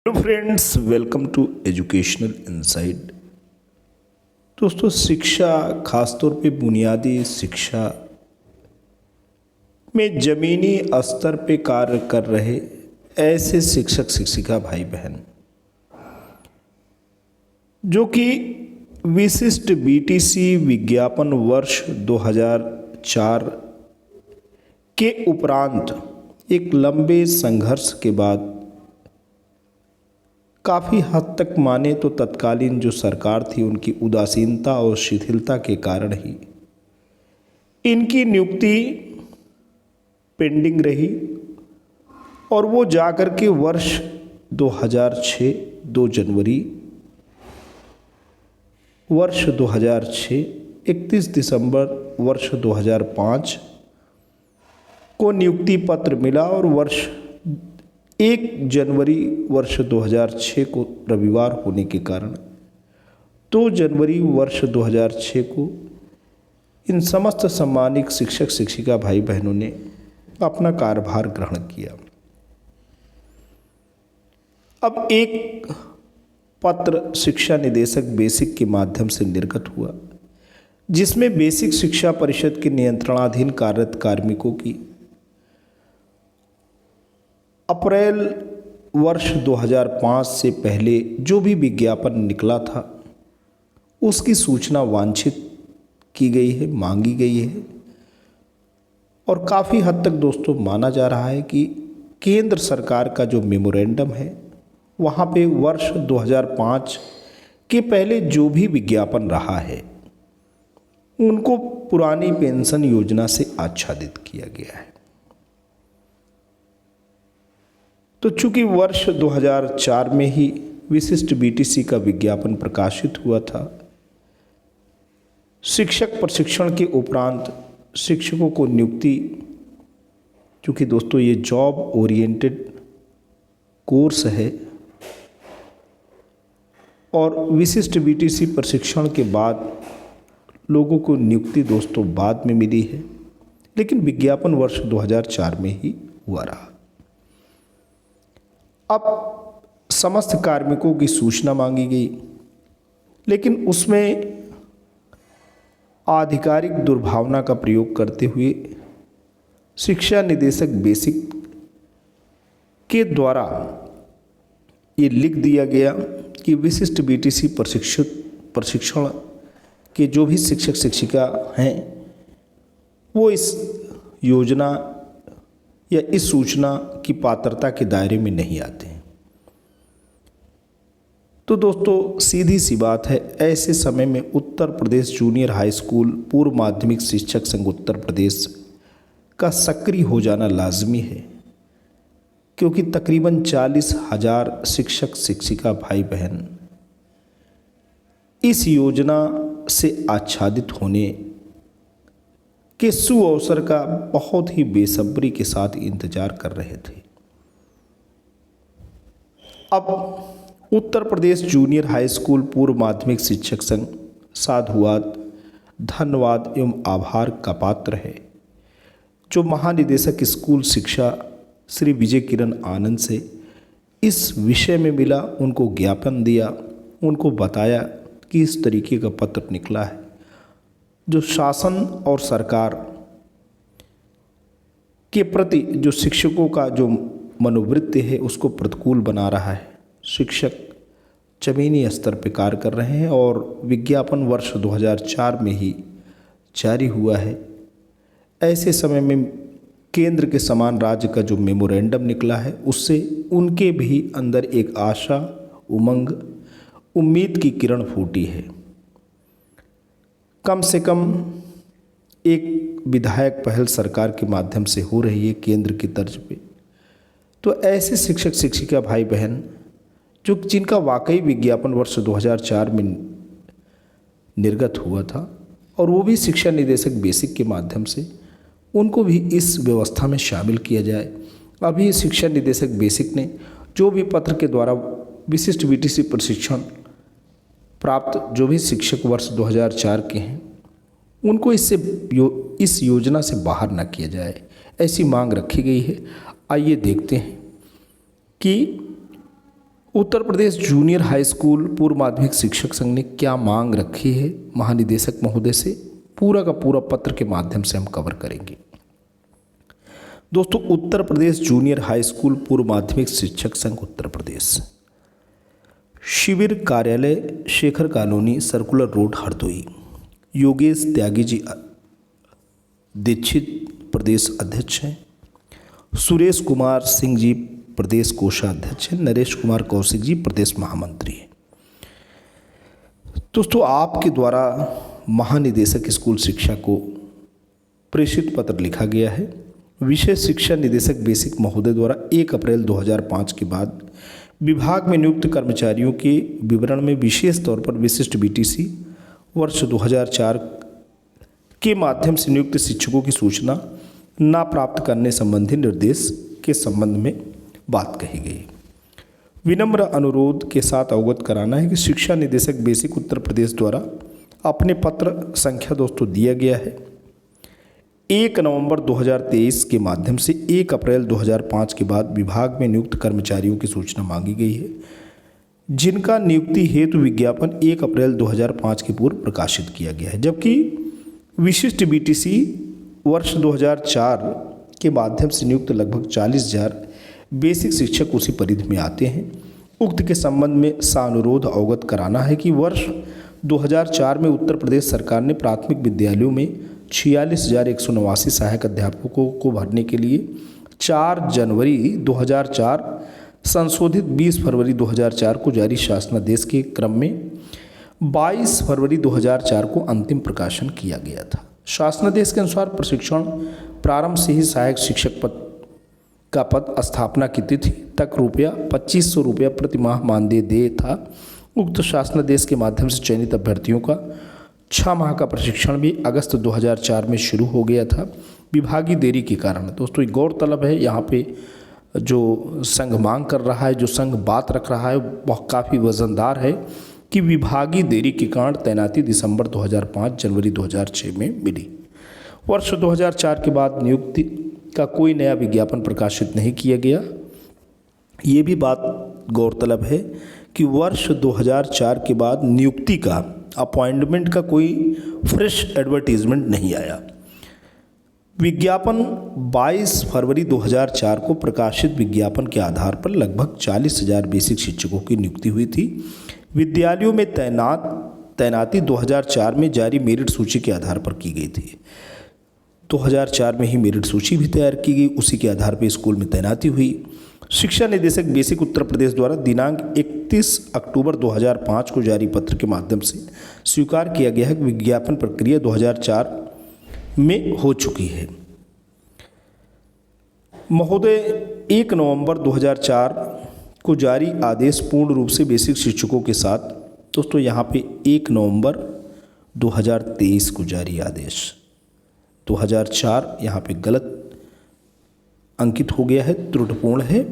Hello friends, welcome to educational inside. दोस्तों, शिक्षा खासतौर पे बुनियादी शिक्षा में ज़मीनी स्तर पे कार्य कर रहे ऐसे शिक्षक शिक्षिका भाई बहन जो कि विशिष्ट बीटीसी विज्ञापन वर्ष 2004 के उपरांत एक लंबे संघर्ष के बाद काफ़ी हद तक माने तो तत्कालीन जो सरकार थी उनकी उदासीनता और शिथिलता के कारण ही इनकी नियुक्ति पेंडिंग रही और वो जाकर के वर्ष 2006 2 जनवरी वर्ष 2006 31 दिसंबर वर्ष 2005 को नियुक्ति पत्र मिला और वर्ष 1 जनवरी वर्ष 2006 को रविवार होने के कारण 2 जनवरी वर्ष 2006 को इन समस्त सम्मानित शिक्षक शिक्षिका भाई बहनों ने अपना कार्यभार ग्रहण किया। अब एक पत्र शिक्षा निदेशक बेसिक के माध्यम से निर्गत हुआ, जिसमें बेसिक शिक्षा परिषद के नियंत्रणाधीन कार्यरत कार्मिकों की अप्रैल वर्ष 2005 से पहले जो भी विज्ञापन निकला था उसकी सूचना वांछित की गई है, मांगी गई है। और काफ़ी हद तक दोस्तों माना जा रहा है कि केंद्र सरकार का जो मेमोरेंडम है वहाँ पे वर्ष 2005 के पहले जो भी विज्ञापन रहा है उनको पुरानी पेंशन योजना से आच्छादित किया गया है। तो चूंकि वर्ष 2004 में ही विशिष्ट बीटीसी का विज्ञापन प्रकाशित हुआ था, शिक्षक प्रशिक्षण के उपरांत शिक्षकों को नियुक्ति, चूँकि दोस्तों ये जॉब ओरिएंटेड कोर्स है और विशिष्ट बीटीसी प्रशिक्षण के बाद लोगों को नियुक्ति दोस्तों बाद में मिली है, लेकिन विज्ञापन वर्ष 2004 में ही हुआ रहा। अब समस्त कार्मिकों की सूचना मांगी गई, लेकिन उसमें आधिकारिक दुर्भावना का प्रयोग करते हुए शिक्षा निदेशक बेसिक द्वारा ये लिख दिया गया कि विशिष्ट बीटीसी प्रशिक्षण के जो भी शिक्षक शिक्षिका हैं वो इस योजना या इस सूचना की पात्रता के दायरे में नहीं आते हैं। तो दोस्तों सीधी सी बात है, ऐसे समय में उत्तर प्रदेश जूनियर हाई स्कूल पूर्व माध्यमिक शिक्षक संघ उत्तर प्रदेश का सक्रिय हो जाना लाजमी है, क्योंकि तकरीबन 40,000 शिक्षक शिक्षिका भाई बहन इस योजना से आच्छादित होने के सुअवसर का बहुत ही बेसब्री के साथ इंतजार कर रहे थे। अब उत्तर प्रदेश जूनियर हाई स्कूल पूर्व माध्यमिक शिक्षक संघ साधुवाद, धन्यवाद एवं आभार का पात्र है, जो महानिदेशक स्कूल शिक्षा श्री विजय किरण आनंद से इस विषय में मिला, उनको ज्ञापन दिया, उनको बताया कि इस तरीके का पत्र निकला है जो शासन और सरकार के प्रति जो शिक्षकों का जो मनोवृत्ति है उसको प्रतिकूल बना रहा है। शिक्षक जमीनी स्तर पर कार्य कर रहे हैं और विज्ञापन वर्ष 2004 में ही जारी हुआ है। ऐसे समय में केंद्र के समान राज्य का जो मेमोरेंडम निकला है उससे उनके भी अंदर एक आशा, उमंग, उम्मीद की किरण फूटी है। कम से कम एक विधायक पहल सरकार के माध्यम से हो रही है केंद्र की तर्ज पे। तो ऐसे शिक्षक शिक्षिका भाई बहन जो जिनका वाकई विज्ञापन वर्ष 2004 में निर्गत हुआ था और वो भी शिक्षा निदेशक बेसिक के माध्यम से, उनको भी इस व्यवस्था में शामिल किया जाए। अभी शिक्षा निदेशक बेसिक ने जो भी पत्र के द्वारा विशिष्ट बीटीसी प्रशिक्षण प्राप्त जो भी शिक्षक वर्ष 2004 के हैं उनको इस योजना से बाहर न किया जाए, ऐसी मांग रखी गई है। आइए देखते हैं कि उत्तर प्रदेश जूनियर हाई स्कूल पूर्व माध्यमिक शिक्षक संघ ने क्या मांग रखी है महानिदेशक महोदय से, पूरा का पूरा पत्र के माध्यम से हम कवर करेंगे। दोस्तों, Uttar Pradesh junior high school पूर्व माध्यमिक शिक्षक संघ उत्तर प्रदेश, शिविर कार्यालय Shekhar colony circular road Hardoi. Yogesh Tyagi ji Dixit प्रदेश अध्यक्ष हैं। सुरेश कुमार सिंह जी प्रदेश कोषाध्यक्ष हैं। नरेश कुमार कौशिक जी प्रदेश महामंत्री हैं। दोस्तों, आपके द्वारा महानिदेशक स्कूल शिक्षा को प्रेषित पत्र लिखा गया है। विशेष शिक्षा निदेशक बेसिक महोदय द्वारा 1 अप्रैल 2005 के बाद विभाग में नियुक्त कर्मचारियों के विवरण में विशेष तौर पर विशिष्ट बीटीसी वर्ष 2004 के माध्यम से नियुक्त शिक्षकों की सूचना ना प्राप्त करने संबंधी निर्देश के संबंध में बात कही गई। विनम्र अनुरोध के साथ अवगत कराना है कि शिक्षा निदेशक बेसिक उत्तर प्रदेश द्वारा अपने पत्र संख्या दोस्तों दिया गया है 1 नवंबर 2023 के माध्यम से 1 अप्रैल 2005 के बाद विभाग में नियुक्त कर्मचारियों की सूचना मांगी गई है, जिनका नियुक्ति हेतु विज्ञापन 1 अप्रैल 2005 के पूर्व प्रकाशित किया गया है, जबकि विशिष्ट बीटीसी वर्ष 2004 के माध्यम से नियुक्त लगभग 40,000 बेसिक शिक्षक उसी परिधि में आते हैं। उक्त के संबंध में सानुरोध अवगत कराना है कि वर्ष 2004 में उत्तर प्रदेश सरकार ने प्राथमिक विद्यालयों में 46,189 सहायक अध्यापकों को भरने के लिए 4 जनवरी 2004 संशोधित 20 फरवरी 2004 को जारी शासनादेश के क्रम में 22 फरवरी 2004 को अंतिम प्रकाशन किया गया था। शासनादेश के अनुसार प्रशिक्षण प्रारंभ से ही सहायक शिक्षक पद का पद स्थापना की तिथि तक ₹2500 प्रति माह मानदेय देय था। उक्त शासनादेश के माध्यम से चयनित अभ्यर्थियों का 6 माह का प्रशिक्षण भी अगस्त 2004 में शुरू हो गया था। विभागीय देरी के कारण दोस्तों गौरतलब है, यहाँ पे जो संघ मांग कर रहा है, जो संघ बात रख रहा है, वह काफ़ी वजनदार है कि विभागीय देरी के कारण तैनाती दिसंबर 2005 जनवरी 2006 में मिली। वर्ष 2004 के बाद नियुक्ति का कोई नया विज्ञापन प्रकाशित नहीं किया गया। ये भी बात गौरतलब है कि वर्ष 2004 के बाद नियुक्ति का अपॉइंटमेंट का कोई फ्रेश एडवर्टीजमेंट नहीं आया। विज्ञापन 22 फरवरी 2004 को प्रकाशित विज्ञापन के आधार पर लगभग 40,000 बेसिक शिक्षकों की नियुक्ति हुई थी। विद्यालयों में तैनाती 2004 में जारी मेरिट सूची के आधार पर की गई थी। 2004 में ही मेरिट सूची भी तैयार की गई, उसी के आधार पर स्कूल में तैनाती हुई। शिक्षा निदेशक बेसिक उत्तर प्रदेश द्वारा दिनांक 31 अक्टूबर 2005 को जारी पत्र के माध्यम से स्वीकार किया गया है कि विज्ञापन प्रक्रिया 2004 में हो चुकी है। महोदय 1 नवंबर 2004 को जारी आदेश पूर्ण रूप से बेसिक शिक्षकों के साथ दोस्तों यहाँ पे 1 नवंबर 2023 को जारी आदेश 2004 यहाँ पे गलत अंकित हो गया है, त्रुटिपूर्ण है।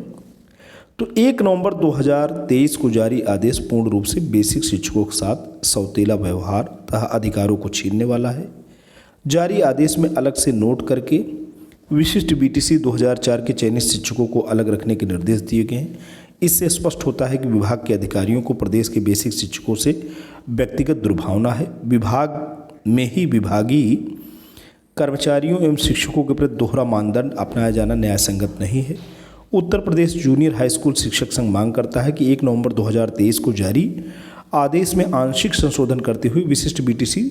तो 1 नवंबर 2023 को जारी आदेश पूर्ण रूप से बेसिक शिक्षकों के साथ सौतेला व्यवहार तथा अधिकारों को छीनने वाला है। जारी आदेश में अलग से नोट करके विशिष्ट बीटीसी 2004 के चयनित शिक्षकों को अलग रखने के निर्देश दिए गए हैं। इससे स्पष्ट होता है कि विभाग के अधिकारियों को प्रदेश के बेसिक शिक्षकों से व्यक्तिगत दुर्भावना है। विभाग में ही विभागीय कर्मचारियों एवं शिक्षकों के प्रति दोहरा मानदंड अपनाया जाना न्याय संगत नहीं है। उत्तर प्रदेश जूनियर हाई स्कूल शिक्षक संघ मांग करता है कि 1 नवंबर 2023 को जारी आदेश में आंशिक संशोधन करते हुए विशिष्ट बीटीसी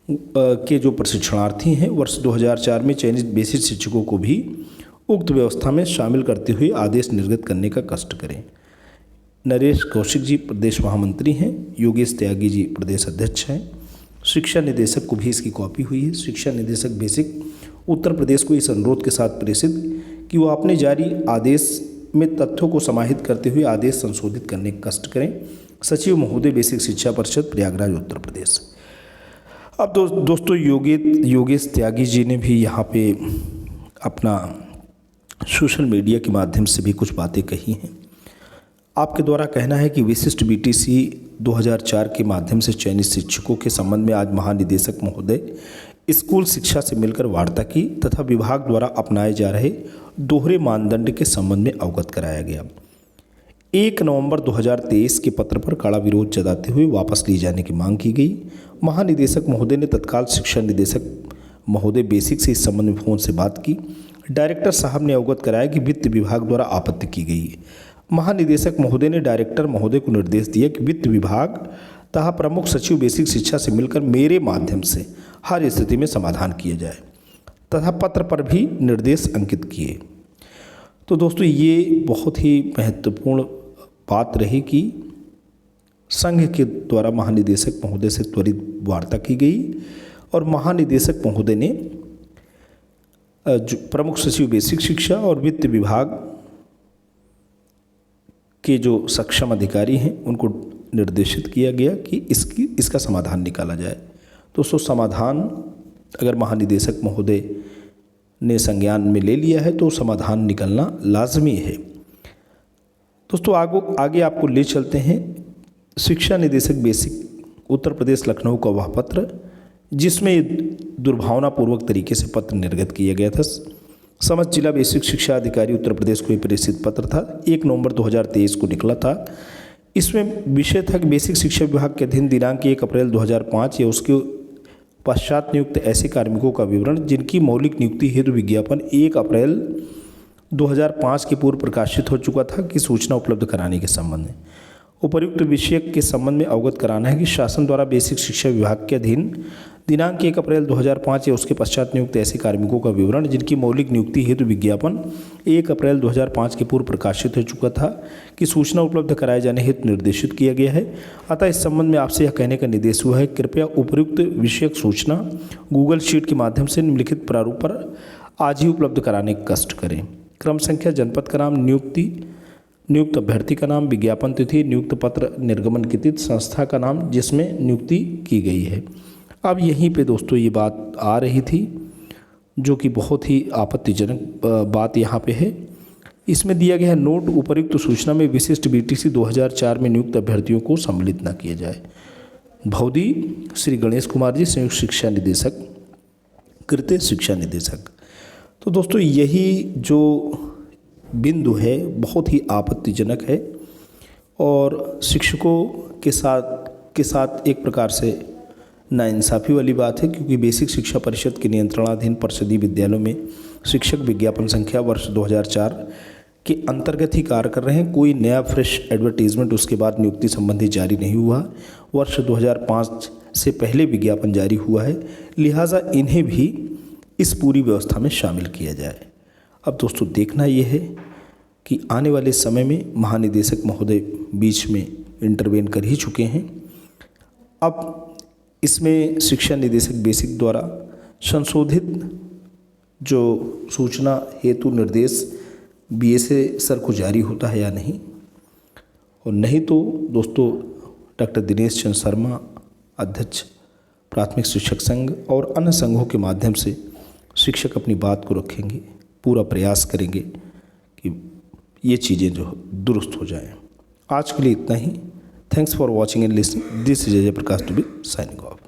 के जो प्रशिक्षणार्थी हैं वर्ष 2004 में चयनित बेसिक शिक्षकों को भी उक्त व्यवस्था में शामिल करते हुए आदेश निर्गत करने का कष्ट करें। नरेश कौशिक जी प्रदेश महामंत्री हैं। योगेश त्यागी जी प्रदेश अध्यक्ष हैं। शिक्षा निदेशक को भी इसकी कॉपी हुई है। शिक्षा निदेशक बेसिक उत्तर प्रदेश को इस अनुरोध के साथ प्रेषित कि वो अपने जारी आदेश में तथ्यों को समाहित करते हुए आदेश संशोधित करने का कष्ट करें। सचिव महोदय बेसिक शिक्षा परिषद प्रयागराज उत्तर प्रदेश। अब दोस्तों योगेश त्यागी जी ने भी यहाँ पे अपना सोशल मीडिया के माध्यम से भी कुछ बातें कही हैं। आपके द्वारा कहना है कि विशिष्ट बीटीसी 2004 के माध्यम से चयनित शिक्षकों के संबंध में आज महानिदेशक महोदय स्कूल शिक्षा से मिलकर वार्ता की तथा विभाग द्वारा अपनाए जा रहे दोहरे मानदंड के संबंध में अवगत कराया गया। 1 नवंबर 2023 के पत्र पर कड़ा विरोध जताते हुए वापस लिए जाने की मांग की गई। महानिदेशक महोदय ने तत्काल शिक्षा निदेशक महोदय बेसिक से इस संबंध में फ़ोन से बात की। डायरेक्टर साहब ने अवगत कराया कि वित्त विभाग द्वारा आपत्ति की गई है। महानिदेशक महोदय ने डायरेक्टर महोदय को निर्देश दिया कि वित्त विभाग तथा प्रमुख सचिव बेसिक शिक्षा से मिलकर मेरे माध्यम से हर स्थिति में समाधान किया जाए तथा पत्र पर भी निर्देश अंकित किए। तो दोस्तों ये बहुत ही महत्वपूर्ण बात रही कि संघ के द्वारा महानिदेशक महोदय से त्वरित वार्ता की गई और महानिदेशक महोदय ने जो प्रमुख सचिव बेसिक शिक्षा और वित्त विभाग के जो सक्षम अधिकारी हैं उनको निर्देशित किया गया कि इसका समाधान निकाला जाए। दोस्तों समाधान अगर महानिदेशक महोदय ने संज्ञान में ले लिया है तो समाधान निकलना लाजमी है। दोस्तों आगे आपको ले चलते हैं शिक्षा निदेशक बेसिक उत्तर प्रदेश लखनऊ का वह पत्र जिसमें दुर्भावनापूर्वक तरीके से पत्र निर्गत किया गया था। समस्त जिला बेसिक शिक्षा अधिकारी उत्तर प्रदेश को प्रेषित पत्र था। 1 नवंबर 2023 को निकला था। इसमें विषय था कि बेसिक शिक्षा विभाग के अधीन दिनांक 1 अप्रैल 2005 या उसके पश्चात नियुक्त ऐसे कार्मिकों का विवरण जिनकी मौलिक नियुक्ति हेतु विज्ञापन 1 अप्रैल 2005 के पूर्व प्रकाशित हो चुका था की सूचना उपलब्ध कराने के संबंध में उपर्युक्त विषय के संबंध में अवगत कराना है कि शासन द्वारा बेसिक शिक्षा विभाग के अधीन दिनांक 1 अप्रैल 2005 या उसके पश्चात नियुक्त ऐसे कार्मिकों का विवरण जिनकी मौलिक नियुक्ति हेतु विज्ञापन 1 अप्रैल 2005 के पूर्व प्रकाशित हो चुका था कि सूचना उपलब्ध कराए जाने हेतु निर्देशित किया गया है। अतः इस संबंध में आपसे यह कहने का निर्देश हुआ है कृपया उपर्युक्त विषयक सूचना गूगल शीट के माध्यम से निम्नलिखित प्रारूप पर आज ही उपलब्ध कराने का कष्ट करें। क्रम संख्या, जनपद का नाम, नियुक्त अभ्यर्थी का नाम, विज्ञापन तिथि, नियुक्त पत्र निर्गमन की तिथि, संस्था का नाम जिसमें नियुक्ति की गई है। अब यहीं पे दोस्तों ये बात आ रही थी जो कि बहुत ही आपत्तिजनक बात यहाँ पे है। इसमें दिया गया है नोट, उपर्युक्त सूचना में विशिष्ट बीटीसी 2004 में नियुक्त अभ्यर्थियों को सम्मिलित न किया जाए। भौदी श्री गणेश कुमार जी, संयुक्त शिक्षा निदेशक, कृत्य शिक्षा निदेशक। तो दोस्तों यही जो बिंदु है बहुत ही आपत्तिजनक है और शिक्षकों के साथ एक प्रकार से नाइंसाफ़ी वाली बात है क्योंकि बेसिक शिक्षा परिषद के नियंत्रणाधीन परिषदीय विद्यालयों में शिक्षक विज्ञापन संख्या वर्ष 2004 के अंतर्गत ही कार्य कर रहे हैं। कोई नया फ्रेश एडवर्टीजमेंट उसके बाद नियुक्ति संबंधी जारी नहीं हुआ। वर्ष 2005 से पहले विज्ञापन जारी हुआ है, लिहाजा इन्हें भी इस पूरी व्यवस्था में शामिल किया जाए। अब दोस्तों देखना यह है कि आने वाले समय में महानिदेशक महोदय बीच में इंटरवेन कर ही चुके हैं। अब इसमें शिक्षा निदेशक बेसिक द्वारा संशोधित जो सूचना हेतु निर्देश बीएसए सर को जारी होता है या नहीं, और नहीं तो दोस्तों डॉक्टर दिनेश चंद्र शर्मा, अध्यक्ष प्राथमिक शिक्षक संघ और अन्य संघों के माध्यम से शिक्षक अपनी बात को रखेंगे, पूरा प्रयास करेंगे कि ये चीज़ें जो दुरुस्त हो जाएं। आज के लिए इतना ही। Thanks for watching and listening. This is Ajay Prakash to be signing of.